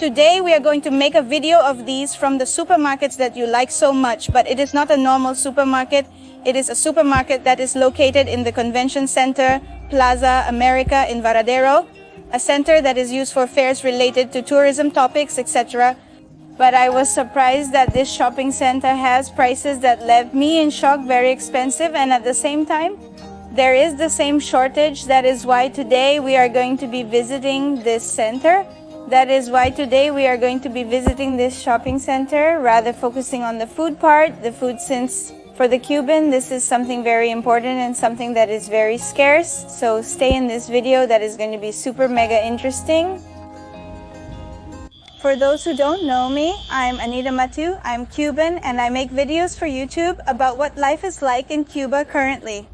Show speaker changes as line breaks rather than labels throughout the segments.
Today we are going to make a video of these from the supermarkets that you like so much, but it is not a normal supermarket. It is a supermarket that is located in the convention center, Plaza, America in Varadero, a center that is used for fairs related to tourism topics, etc. But I was surprised that this shopping center has prices that left me in shock, very expensive, and at the same time, there is the same shortage. That is why today we are going to be visiting this center. That is why today we are going to be visiting this shopping center, rather focusing on the food part. The food, since for the Cuban, this is something very important and something that is very scarce. So stay in this video, that is going to be super mega interesting. For those who don't know me, I'm Anita Mateu, I'm Cuban, and I make videos for YouTube about what life is like in Cuba currently.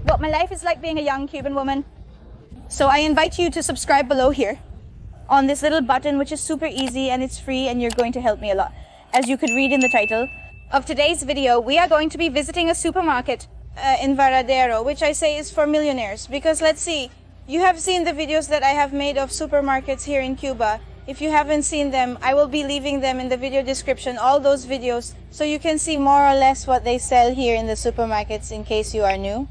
What my life is like being a young Cuban woman. So I invite you to subscribe below here on this little button, which is super easy and it's free, and you're going to help me a lot. As you could read in the title of today's video, we are going to be visiting a supermarket in Varadero, which I say is for millionaires, because let's see, you have seen the videos that I have made of supermarkets here in Cuba. If you haven't seen them, I will be leaving them in the video description, all those videos, so you can see more or less what they sell here in the supermarkets in case you are new,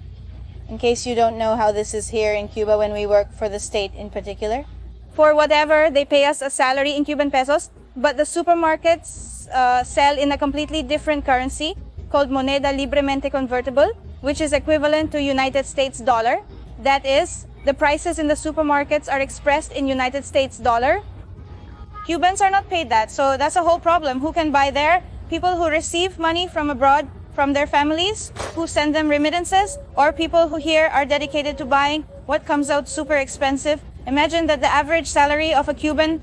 in case you don't know how this is here in Cuba when we work for the state in particular. For whatever, they pay us a salary in Cuban pesos, but the supermarkets sell in a completely different currency called moneda libremente convertible, which is equivalent to United States dollar. That is, the prices in the supermarkets are expressed in United States dollar. Cubans are not paid that, so that's a whole problem. Who can buy there? People who receive money from abroad, from their families, who send them remittances, or people who here are dedicated to buying what comes out super expensive. Imagine that the average salary of a Cuban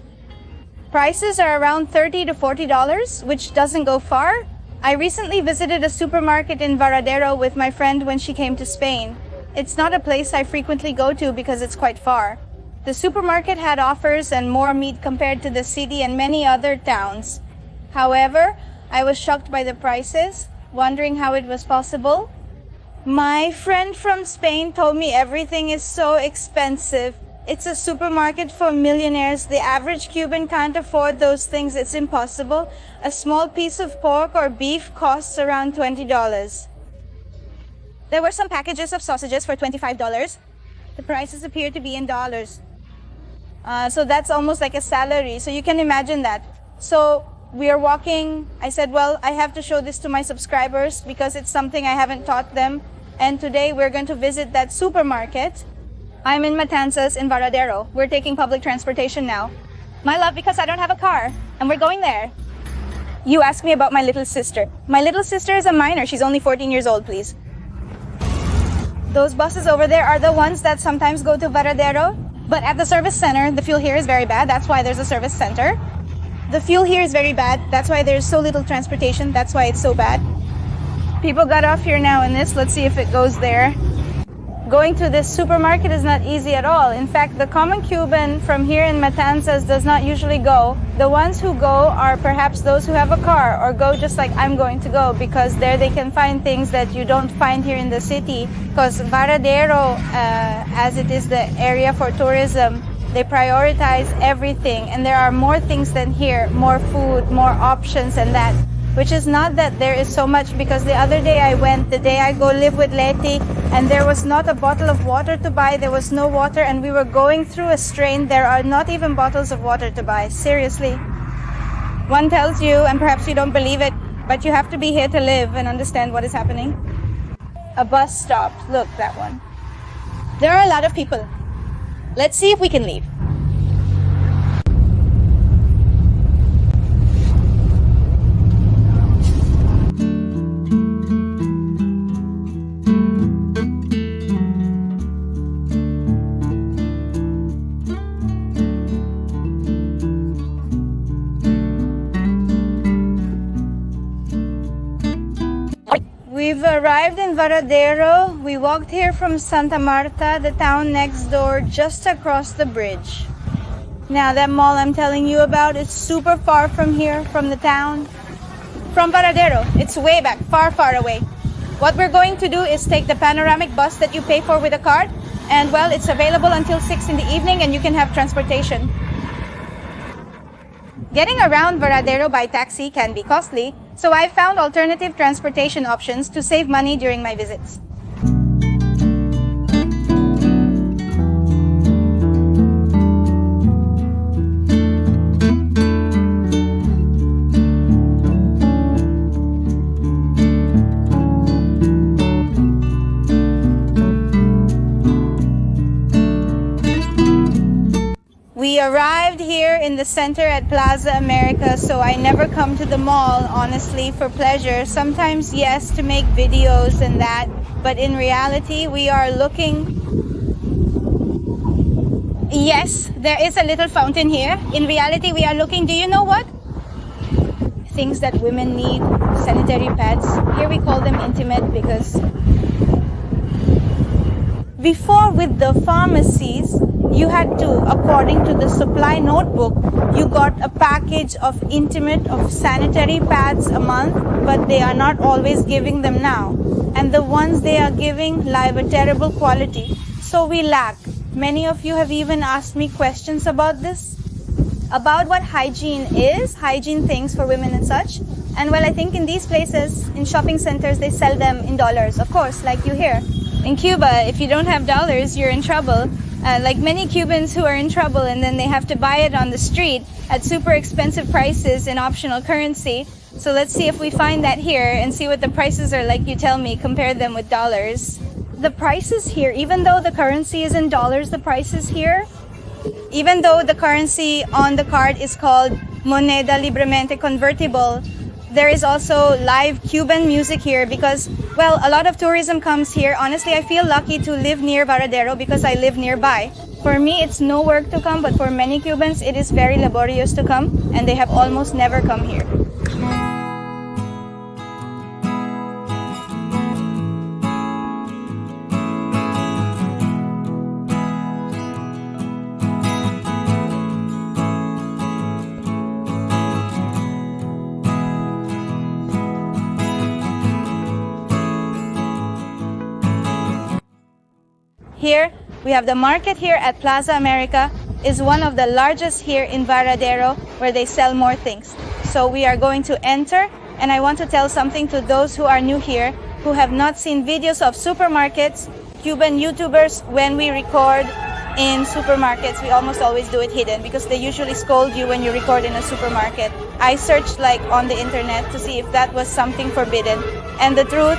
prices are around $30 to $40, which doesn't go far. I recently visited a supermarket in Varadero with my friend when she came to Spain. It's not a place I frequently go to because it's quite far. The supermarket had offers and more meat compared to the city and many other towns. However, I was shocked by the prices, wondering how it was possible. My friend from Spain told me everything is so expensive. It's a supermarket for millionaires. The average Cuban can't afford those things. It's impossible. A small piece of pork or beef costs around $20. There were some packages of sausages for $25. The prices appear to be in dollars. So that's almost like a salary. So you can imagine that. So we are walking. I said, well, I have to show this to my subscribers because it's something I haven't taught them. And today we're going to visit that supermarket. I'm in Matanzas in Varadero. We're taking public transportation now. My love, because I don't have a car. And we're going there. You asked me about my little sister. My little sister is a minor. She's only 14 years old, please. Those buses over there are the ones that sometimes go to Varadero. But at the service center, the fuel here is very bad. That's why there's a service center. The fuel here is very bad. That's why there's so little transportation. That's why it's so bad. People got off here now in this. Let's see if it goes there. Going to this supermarket is not easy at all. In fact, the common Cuban from here in Matanzas does not usually go. The ones who go are perhaps those who have a car or go just like I'm going to go, because there they can find things that you don't find here in the city. Because Varadero, as it is the area for tourism, they prioritize everything, and there are more things than here, more food, more options and that. Which is not that there is so much, because the other day I went, the day I go live with Leti, and there was not a bottle of water to buy. There was no water, and we were going through a strain. There are not even bottles of water to buy. Seriously. One tells you, and perhaps you don't believe it, but you have to be here to live and understand what is happening. A bus stop. Look, that one. There are a lot of people. Let's see if we can leave. We've arrived in Varadero. We walked here from Santa Marta, the town next door, just across the bridge. Now that mall I'm telling you about is super far from here, from the town. From Varadero, it's way back, far, far away. What we're going to do is take the panoramic bus that you pay for with a card, and well, it's available until 6 in the evening and you can have transportation. Getting around Varadero by taxi can be costly, so I found alternative transportation options to save money during my visits. We arrived here in the center at Plaza America, so I never come to the mall, honestly, for pleasure. Sometimes, yes, to make videos and that, but in reality, we are looking... Yes, there is a little fountain here. In reality, we are looking, do you know what? Things that women need, sanitary pads. Here we call them intimate because... Before, with the pharmacies, you had to, according to the supply notebook, you got a package of intimate of sanitary pads a month, but they are not always giving them now. And the ones they are giving lie of a terrible quality. So we lack. Many of you have even asked me questions about this, about what hygiene is, hygiene things for women and such. And well, I think in these places, in shopping centers, they sell them in dollars, of course, like you hear. In Cuba, if you don't have dollars, you're in trouble. Like many Cubans who are in trouble, and then they have to buy it on the street at super expensive prices in optional currency. So let's see if we find that here and see what the prices are like. You tell me, compare them with dollars. The prices here, even though the currency is in dollars, the prices here, even though the currency on the card is called moneda libremente convertible, there is also live Cuban music here because, well, a lot of tourism comes here. Honestly, I feel lucky to live near Varadero because I live nearby. For me, it's no work to come, but for many Cubans, it is very laborious to come, and they have almost never come here. Here, we have the market here at Plaza America is one of the largest here in Varadero where they sell more things. So we are going to enter, and I want to tell something to those who are new here, who have not seen videos of supermarkets, Cuban YouTubers. When we record in supermarkets, we almost always do it hidden because they usually scold you when you record in a supermarket. I searched like on the internet to see if that was something forbidden, and the truth,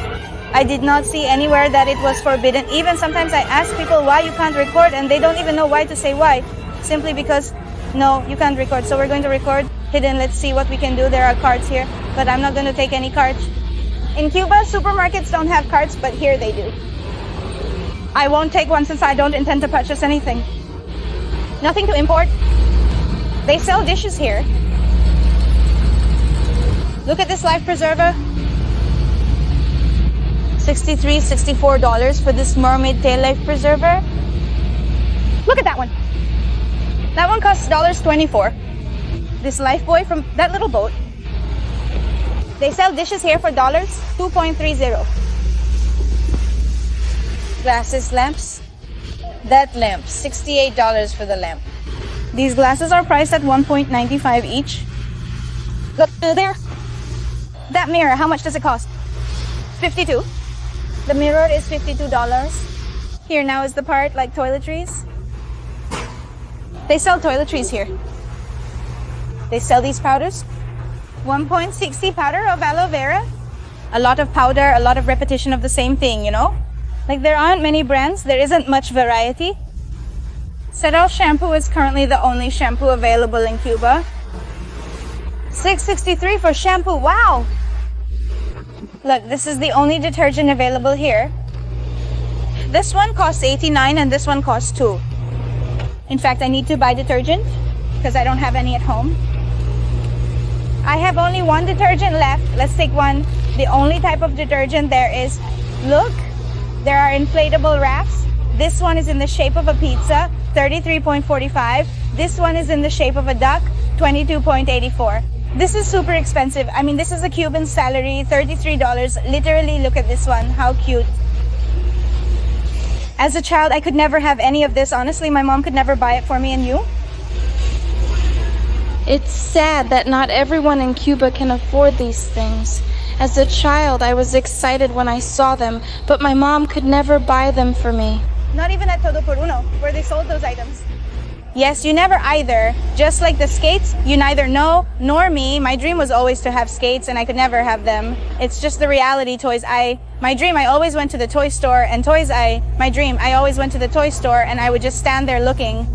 I did not see anywhere that it was forbidden. Even sometimes I ask people why you can't record, and they don't even know why to say why. Simply because, no, you can't record. So we're going to record hidden. Let's see what we can do. There are cards here, but I'm not going to take any cards. In Cuba, supermarkets don't have cards, but here they do. I won't take one since I don't intend to purchase anything. Nothing to import. They sell dishes here. Look at this life preserver. $63, $64 for this mermaid tail life preserver. Look at that one. That one costs $24. This life buoy from that little boat. They sell dishes here for $2.30. Glasses, lamps. That lamp, $68 for the lamp. These glasses are priced at $1.95 each. Look there. That mirror, how much does it cost? $52. The mirror is $52. Here now is the part like toiletries. They sell toiletries here. They sell these powders. 1.60 powder of aloe vera. A lot of powder, a lot of repetition of the same thing, you know? Like there aren't many brands, there isn't much variety. Sedal shampoo is currently the only shampoo available in Cuba. $6.63 for shampoo, wow! Look, this is the only detergent available here. This one costs $89 and this one costs $2. In fact, I need to buy detergent because I don't have any at home. I have only one detergent left. Let's take one. The only type of detergent there is, look, there are inflatable rafts. This one is in the shape of a pizza, $33.45. This one is in the shape of a duck, $22.84. This is super expensive. I mean, this is a Cuban salary, $33. Literally, look at this one. How cute. As a child, I could never have any of this. Honestly, my mom could never buy it for me, and you?
It's sad that not everyone in Cuba can afford these things. As a child, I was excited when I saw them, but my mom could never buy them for me.
Not even at Todo por Uno, where they sold those items. Yes, you never either. Just like the skates, you neither know nor me. My dream was always to have skates, and I could never have them. It's just the reality toys. My dream, I always went to the toy store, and I always went to the toy store, and I would just stand there looking,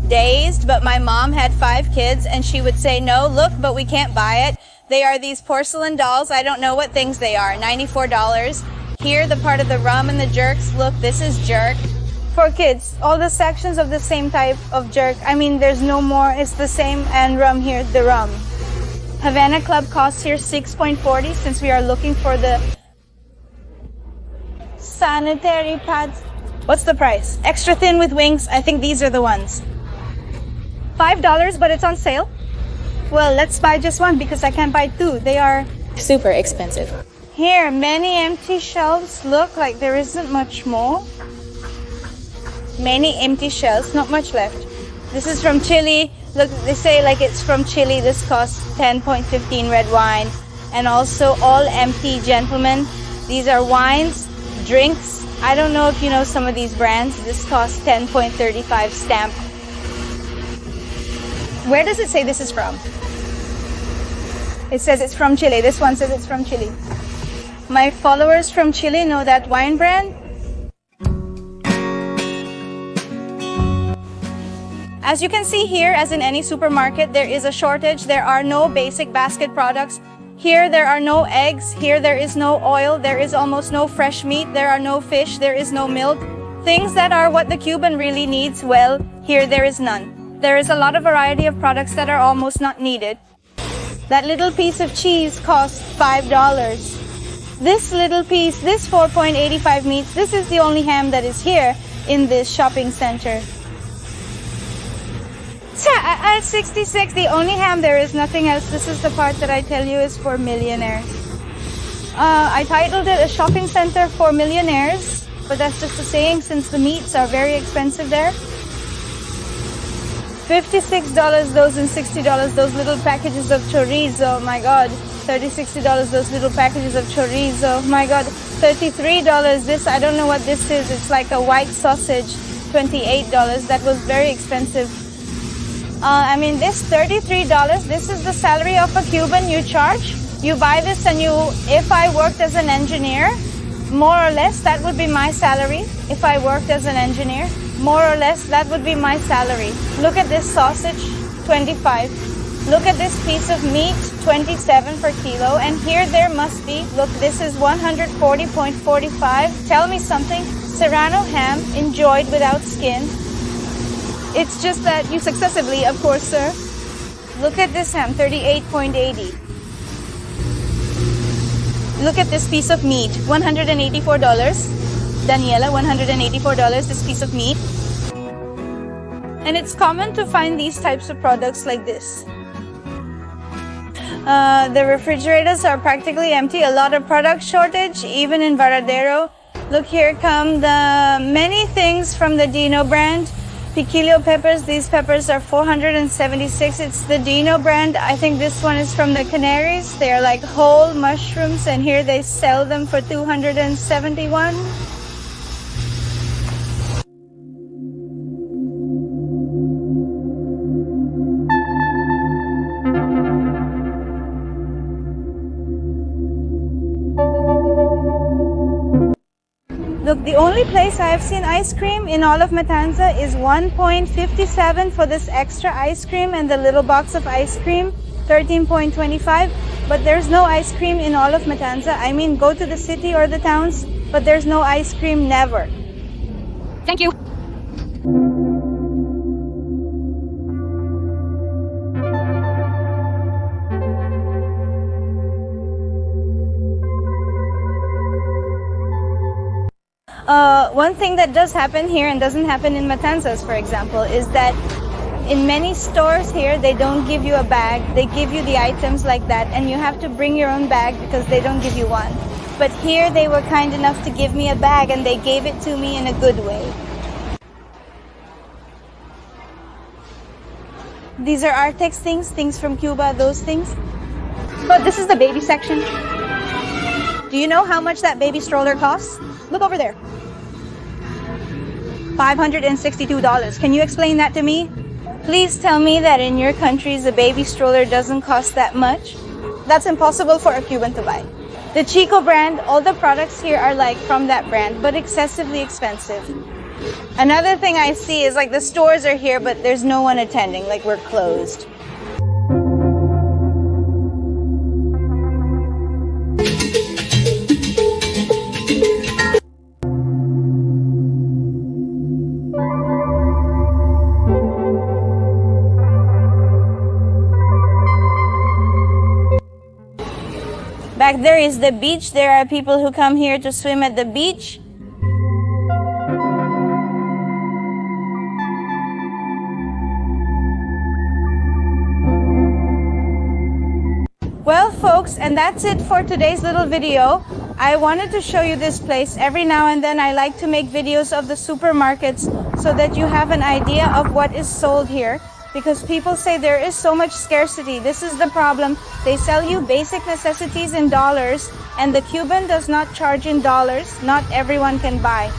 dazed. But my mom had 5 kids, and she would say, no, look, but we can't buy it. They are these porcelain dolls. I don't know what things they are. $94. Here, the part of the rum and the jerks. Look, this is jerk. For kids, all the sections of the same type of jerk. I mean, there's no more. It's the same. And rum here, the rum. Havana Club costs here $6.40 since we are looking for the sanitary pads. What's the price? Extra thin with wings. I think these are the ones. $5, but it's on sale. Well, let's buy just one because I can't buy 2. They are
super expensive.
Here, many empty shelves. Look like there isn't much more. Many empty shelves, not much left. This is from Chile. Look, they say like it's from Chile. This costs 10.15 red wine. And also all empty, gentlemen. These are wines, drinks. I don't know if you know some of these brands. This costs 10.35 stamp. Where does it say this is from? It says it's from Chile. This one says it's from Chile. My followers from Chile know that wine brand. As you can see here, as in any supermarket, there is a shortage. There are no basic basket products. Here, there are no eggs. Here, there is no oil. There is almost no fresh meat. There are no fish. There is no milk. Things that are what the Cuban really needs, well, here there is none. There is a lot of variety of products that are almost not needed. That little piece of cheese costs $5. This little piece, this 4.85 meats, this is the only ham that is here in this shopping center. At 66, the only ham, there is nothing else. This is the part that I tell you is for millionaires. I titled it A Shopping Center for Millionaires, but that's just a saying since the meats are very expensive there. $56 those and $60 those little packages of chorizo, my God. $60 those little packages of chorizo, my God. $33 this, I don't know what this is. It's like a white sausage. $28, that was very expensive. I mean, this $33, this is the salary of a Cuban you charge. You buy this and if I worked as an engineer, more or less, that would be my salary. If I worked as an engineer, more or less, that would be my salary. Look at this sausage, 25. Look at this piece of meat, 27 per kilo. And here there must be, look, this is 140.45. Tell me something, Serrano ham, enjoyed without skin. It's just that you successively, of course, sir. Look at this ham, 38.80. Look at this piece of meat, $184. Daniela, $184, this piece of meat. And it's common to find these types of products like this. The refrigerators are practically empty. A lot of product shortage, even in Varadero. Look, here come the many things from the Dino brand. Piquillo peppers, these peppers are $476. It's the Dino brand. I think this one is from the Canaries. They are like whole mushrooms, and here they sell them for $271. Look, the only place I have seen ice cream in all of Matanza is $1.57 for this extra ice cream, and the little box of ice cream, $13.25. But there's no ice cream in all of Matanza. I mean, go to the city or the towns, but there's no ice cream, never.
Thank you.
One thing that does happen here and doesn't happen in Matanzas, for example, is that in many stores here, they don't give you a bag. They give you the items like that, and you have to bring your own bag because they don't give you one. But here, they were kind enough to give me a bag, and they gave it to me in a good way. These are Artex things from Cuba, those things. But this is the baby section. Do you know how much that baby stroller costs? Look over there. $562. Can you explain that to me? Please tell me that in your countries a baby stroller doesn't cost that much. That's impossible for a Cuban to buy. The Chico brand, all the products here are like from that brand, but excessively expensive. Another thing I see is like the stores are here, but there's no one attending, like we're closed. Back there is the beach. There are people who come here to swim at the beach. Well, folks, and that's it for today's little video. I wanted to show you this place. Every now and then I like to make videos of the supermarkets so that you have an idea of what is sold here. Because people say there is so much scarcity. This is the problem. They sell you basic necessities in dollars, and the Cuban does not charge in dollars. Not everyone can buy.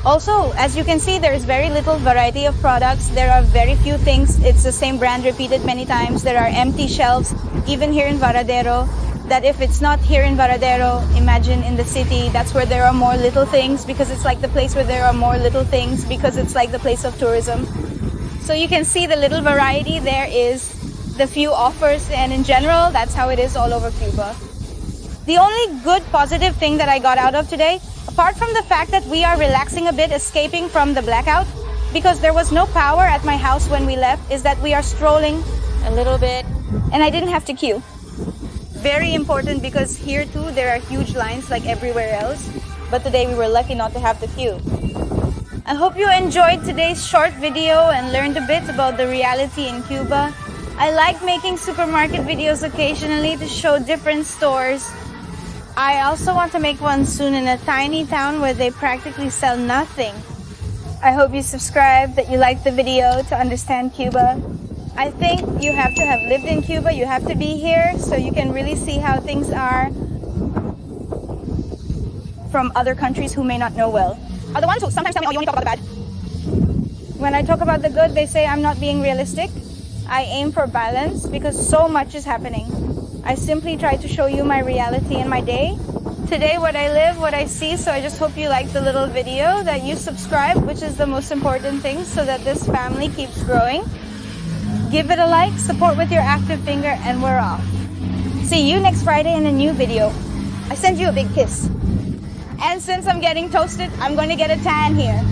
Also, as you can see, there is very little variety of products. There are very few things. It's the same brand repeated many times. There are empty shelves, even here in Varadero, that if it's not here in Varadero, imagine in the city, that's where there are more little things, because it's like the place where there are more little things, because it's like the place of tourism. So you can see the little variety there is, the few offers, and in general, that's how it is all over Cuba. The only good positive thing that I got out of today, apart from the fact that we are relaxing a bit, escaping from the blackout, because there was no power at my house when we left, is that we are strolling a little bit, and I didn't have to queue. Very important, because here too, there are huge lines like everywhere else, but today we were lucky not to have to queue. I hope you enjoyed today's short video and learned a bit about the reality in Cuba. I like making supermarket videos occasionally to show different stores. I also want to make one soon in a tiny town where they practically sell nothing. I hope you subscribe, that you liked the video to understand Cuba. I think you have to have lived in Cuba, you have to be here so you can really see how things are from other countries who may not know well. Are the ones who sometimes tell me, oh, you only talk about the bad. When I talk about the good, they say I'm not being realistic. I aim for balance because so much is happening. I simply try to show you my reality in my day. Today, what I live, what I see, so I just hope you like the little video, that you subscribe, which is the most important thing, so that this family keeps growing. Give it a like, support with your active finger, and we're off. See you next Friday in a new video. I send you a big kiss. And since I'm getting toasted, I'm going to get a tan here.